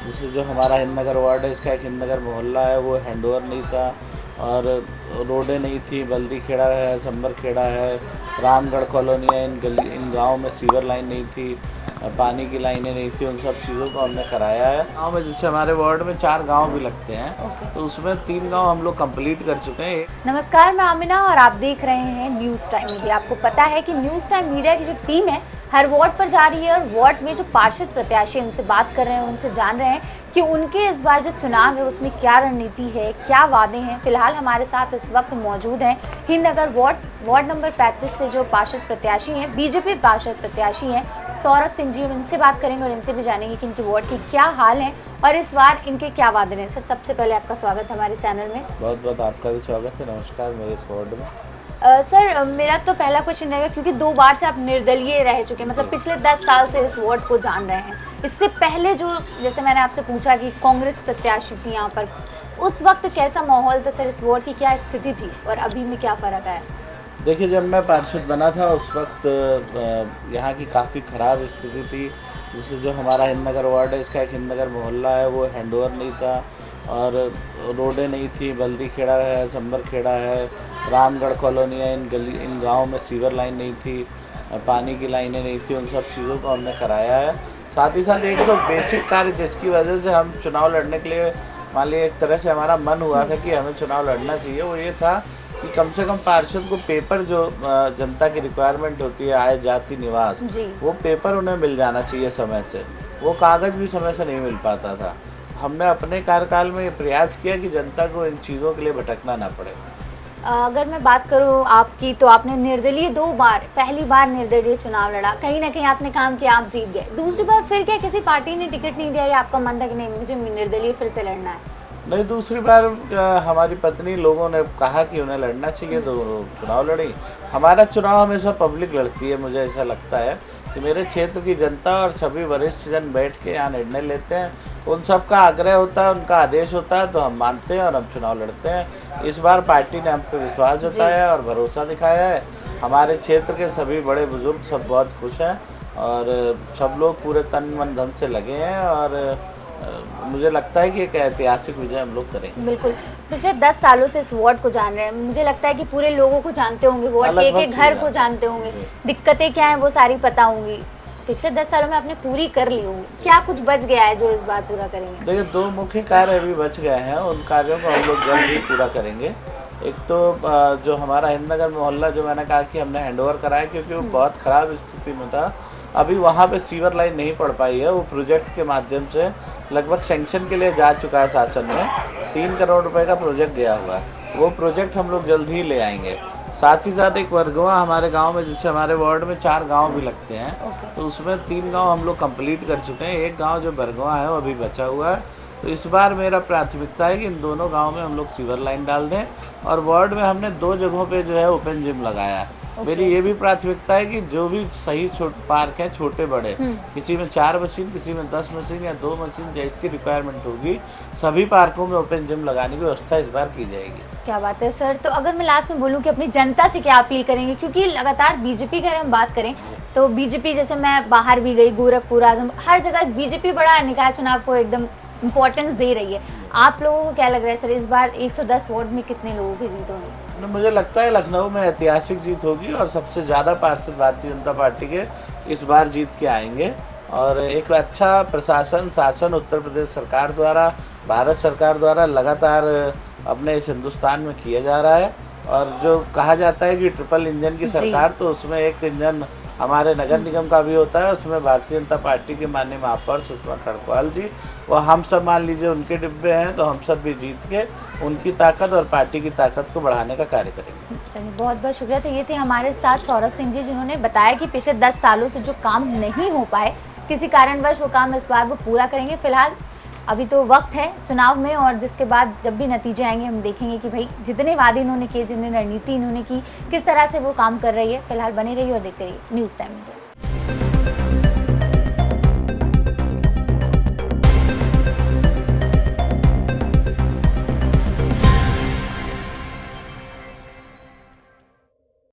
जैसे जो हमारा हिंदनगर वार्ड है, इसका एक हिंदनगर मोहल्ला है, वो हैंडओवर नहीं था और रोडें नहीं थी। बल्दी खेड़ा है, संबर खेड़ा है, रामगढ़ कॉलोनी है, इन गाँव में सीवर लाइन नहीं थी, पानी की लाइनें नहीं थी। उन सब चीज़ों को हमने कराया है। गाँव में जैसे हमारे वार्ड में 4 गांव भी लगते हैं, तो उसमें 3 गांव हम लोग कंप्लीट कर चुके हैं। नमस्कार, मैं आमिना और आप देख रहे हैं न्यूज़ टाइम मीडिया। आपको पता है कि न्यूज़ टाइम मीडिया की जो टीम है हर वार्ड पर जा रही है और वार्ड में जो पार्षद प्रत्याशी हैं उनसे बात कर रहे हैं, उनसे जान रहे हैं कि उनके इस बार जो चुनाव है उसमें क्या रणनीति है, क्या वादे हैं। फिलहाल हमारे साथ इस वक्त मौजूद हैं हिंदनगर वार्ड नंबर 35 से जो पार्षद प्रत्याशी हैं, बीजेपी पार्षद प्रत्याशी हैं सौरभ सिंह जी। हम इनसे बात करेंगे और इनसे भी जानेंगे कि इनके वार्ड की क्या हाल है और इस बार इनके क्या वादे हैं। सर, सबसे पहले आपका स्वागत हमारे चैनल में। बहुत बहुत आपका भी स्वागत है। नमस्कार मेरे इस वार्ड में। सर, मेरा तो पहला क्वेश्चन रहेगा, क्योंकि 2 बार से आप निर्दलीय रह चुके हैं, मतलब पिछले 10 साल से इस वार्ड को जान रहे हैं। इससे पहले जो, जैसे मैंने आपसे पूछा कि कांग्रेस प्रत्याशी थी यहाँ पर, उस वक्त कैसा माहौल था सर, इस वार्ड की क्या स्थिति थी और अभी में क्या फ़र्क आया? देखिए, जब मैं पार्षद बना था उस वक्त यहाँ की काफ़ी ख़राब स्थिति थी। जैसे जो हमारा हिंदनगर वार्ड है, इसका एक हिंदनगर मोहल्ला है, वो हैंडओवर नहीं था और रोडें नहीं थी। बल्दी खेड़ा है, संबर खेड़ा है, रामगढ़ कॉलोनी है, इन गाँव में सीवर लाइन नहीं थी, पानी की लाइनें नहीं थी। उन सब चीज़ों को हमने कराया है। साथ ही साथ एक तो बेसिक कार्य जिसकी वजह से हम चुनाव लड़ने के लिए, मान लिया एक तरह से हमारा मन हुआ था कि हमें चुनाव लड़ना चाहिए, वो ये था कि कम से कम पार्षद को पेपर जो जनता की रिक्वायरमेंट होती है, आय जाति निवास, वो पेपर उन्हें मिल जाना चाहिए समय से। वो कागज़ भी समय से नहीं मिल पाता था। हमने अपने कार्यकाल में ये प्रयास किया कि जनता को इन चीज़ों के लिए भटकना ना पड़े। अगर मैं बात करूं आपकी, तो आपने निर्दलीय 2 बार, पहली बार निर्दलीय चुनाव लड़ा, कहीं ना कहीं आपने काम किया, आप जीत गए। दूसरी बार फिर क्या किसी पार्टी ने टिकट नहीं दिया या आपका मन था कि नहीं मुझे निर्दलीय फिर से लड़ना है? नहीं, दूसरी बार हमारी पत्नी लोगों ने कहा कि उन्हें लड़ना चाहिए तो चुनाव लड़ी। हमारा चुनाव हमेशा पब्लिक लड़ती है। मुझे ऐसा लगता है कि मेरे क्षेत्र की जनता और सभी वरिष्ठ जन बैठ के यहाँ निर्णय लेते हैं। उन सब का आग्रह होता है, उनका आदेश होता है तो हम मानते हैं और हम चुनाव लड़ते हैं। इस बार पार्टी ने हम पे विश्वास जताया है और भरोसा दिखाया है। हमारे क्षेत्र के सभी बड़े बुजुर्ग सब बहुत खुश हैं और सब लोग पूरे तन मन धन से लगे हैं और मुझे लगता है कि एक ऐतिहासिक विजय हम लोग करेंगे। बिल्कुल। पिछले 10 सालों से इस वार्ड को जान रहे हैं, मुझे लगता है कि पूरे लोगों को जानते होंगे, वार्ड के एक घर को जानते होंगे, दिक्कतें क्या हैं वो सारी पता होंगी। पिछले 10 सालों में आपने पूरी कर ली होंगी, क्या कुछ बच गया है जो इस बार पूरा करेंगे? देखिए, 2 मुख्य कार्य अभी बच गए हैं, उन कार्यों को हम लोग जल्द ही पूरा करेंगे। एक तो जो हमारा हिंदनगर मोहल्ला, जो मैंने कहा कि हमने हैंडओवर कराया क्योंकि वो बहुत ख़राब स्थिति में था। अभी वहाँ पे सीवर लाइन नहीं पड़ पाई है। वो प्रोजेक्ट के माध्यम से लगभग सैंक्शन के लिए जा चुका है शासन में। 3 करोड़ रुपए का प्रोजेक्ट गया हुआ है। वो प्रोजेक्ट हम लोग जल्द ही ले आएंगे। साथ ही साथ एक बरगवा हमारे गांव में, जिससे हमारे वार्ड में 4 गांव भी लगते हैं, तो उसमें 3 गांव हम लोग कंप्लीट कर चुके हैं। एक गांव जो बरगवा है वो अभी बचा हुआ है। तो इस बार मेरा प्राथमिकता है कि इन दोनों गाँव में हम लोग सीवर लाइन डाल दें और वार्ड में हमने 2 जगहों पर जो है ओपन जिम लगाया है। मेरी ये भी प्राथमिकता है कि जो भी सही पार्क है, छोटे बड़े, किसी में 4 मशीन, किसी में 10 मशीन या 2 मशीन, जैसी रिक्वायरमेंट होगी, सभी पार्कों में ओपन जिम लगाने की व्यवस्था इस बार की जाएगी। क्या बात है सर। तो अगर मैं लास्ट में बोलूं कि अपनी जनता से क्या अपील करेंगे, क्योंकि लगातार बीजेपी की अगर हम बात करें तो बीजेपी, जैसे मैं बाहर भी गई, गोरखपुर, आजम, हर जगह बीजेपी बड़ा निकाय चुनाव को एकदम इम्पोर्टेंस दे रही है। आप लोगों को क्या लग रहा है सर, इस बार 110 वार्ड में कितने लोगों की जीत होगी? मुझे लगता है लखनऊ में ऐतिहासिक जीत होगी और सबसे ज़्यादा पार्षद भारतीय जनता पार्टी के इस बार जीत के आएंगे। और एक अच्छा प्रशासन, शासन उत्तर प्रदेश सरकार द्वारा, भारत सरकार द्वारा लगातार अपने इस हिंदुस्तान में किया जा रहा है। और जो कहा जाता है कि ट्रिपल इंजन की सरकार, तो उसमें एक इंजन हमारे नगर निगम का भी होता है। उसमें भारतीय जनता पार्टी के माननीय महापौर सुषमा खड़गवाल जी, वो हम सब मान लीजिए उनके डिब्बे हैं, तो हम सब भी जीत के उनकी ताकत और पार्टी की ताकत को बढ़ाने का कार्य करेंगे। चलिए, बहुत बहुत शुक्रिया। तो ये थे हमारे साथ सौरभ सिंह जी, जिन्होंने बताया कि पिछले 10 सालों से जो काम नहीं हो पाए, किसी कारणवश वो काम इस बार वो पूरा करेंगे। फिलहाल अभी तो वक्त है चुनाव में, और जिसके बाद जब भी नतीजे आएंगे हम देखेंगे कि भाई जितने वादे इन्होंने किए, जितनी रणनीति इन्होंने की, किस तरह से वो काम कर रही है। फिलहाल बने रहिए और देखते रहिए न्यूज़ टाइम।